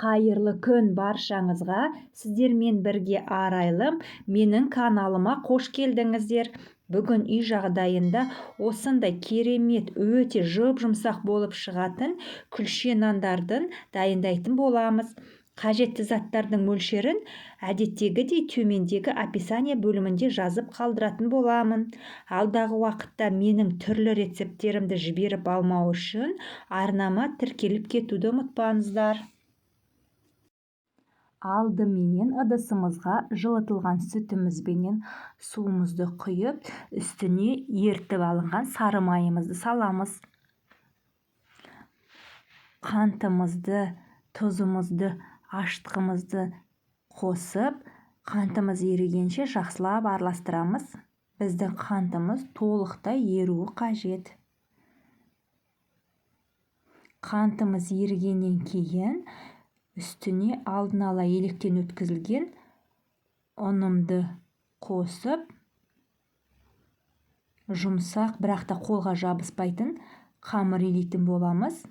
Қайырлы күн баршаңызға. Сіздермен бірге арайлым. Менің каналыма қош келдіңіздер. Бүгін үй жағдайында осындай керемет, өте жұп-жұмсақ болып шығатын күлше нандардың дайындайтын боламыз. Қажетті заттардың мөлшерін әдеттегідей төмендегі описание бөлімінде жазып қалдыратын боламын. Алдағы уақытта менің түрлі рецепттерімді жіберіп алмау үшін арнама тіркеліп кетуді ұмытпаңыздар. Алдыменен ыдысымызға жылытылған сүтімізбенен суымызды құйып, үстіне ертіп алынған сары майымызды саламыз. Қантымызды, тұзымызды, аштығымызды қосып, қантымыз ерігенше жақсылап араластырамыз. Біздің қантымыз толықтай еруі қажет. Қантымыз ерігеннен кейін үстіне алдын ала електен өткізілген ұнымды қосып, жұмсақ, бірақ та қолға жабыспайтын қамыр илейтін боламыз.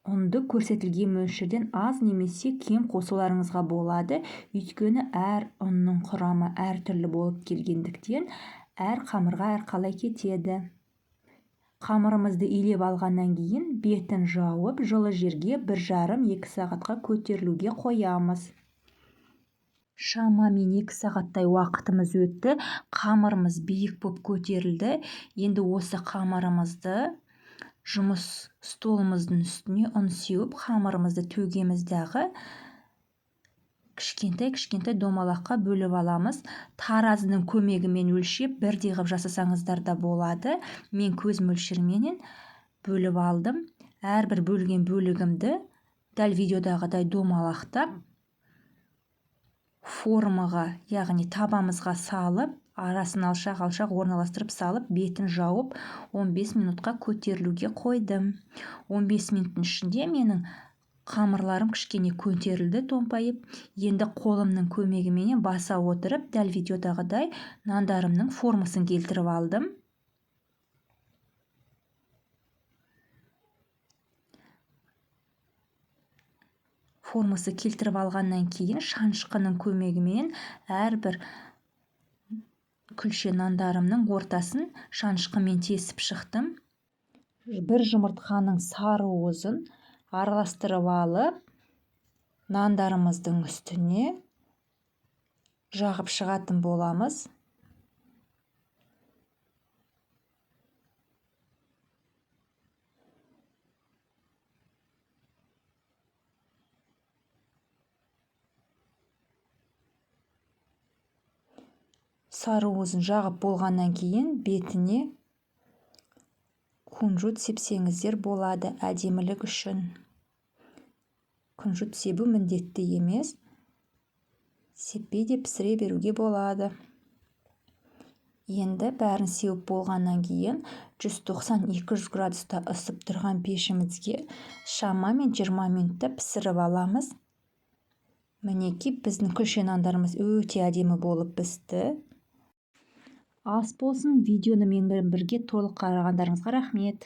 Ұнды көрсетілген мөлшерден аз немесе кем қосуларыңызға болады, өйткені әр ұнның құрамы әртүрлі болып келгендіктен әр қамырға әрқалай кетеді. Қамырымызды илеп алғаннан кейін бетін жауып, жылы жерге 1,5-2 сағатқа көтерілуге қоямыз. Шамамен 2 сағаттай уақытымыз өтті. Қамырымыз биік болып көтерілді. Енді осы қамырымызды жұмыс столымыздың үстіне ұн сеуіп, қамырымызды төгеміздағы кішкентай домалаққа бөліп аламыз. Таразының көмегімен өлшеп, бірдей ғып жасасаңыздар да болады. Мен көз мөлшерменен бөліп алдым. Әрбір бөлген бөлігімді дәл видеодағыдай домалақтап, формаға, яғни табамызға салып, арасын алшақ орналастырып салып, бетін жауып, 15 минутқа көтерілуге қойдым. 15 минуттың ішінде менің қамырларым кішкене көтерілді, томпайып. Енді қолымның көмегімен баса отырып, дәл видеодағыдай нандарымның формасын келтіріп алдым. Формасы келтіріп алғаннан кейін шанышқының көмегімен әрбір күлше нандарымның ортасын шанышқымен тесіп шықтым. Бір жұмыртқаның сары уызын араластырып алып, нандарымыздың үстіне жағып шығатын боламыз. Сары уызын жағып болғаннан кейін бетіне күнжіт сепсеңіздер болады, әдемілік үшін. Күнжіт себу міндетті емес, сеппей де пісіре беруге болады. Енді бәрін сеуіп болғаннан кейін 190-200 градуста ысып тұрған пешімізге шамамен 20 минутта пісіріп аламыз. Мінекей, біздің күлше нандарымыз өте әдемі болып пісті. Ас болсын, видеоны менімен бірге толық қарағандарыңызға рахмет.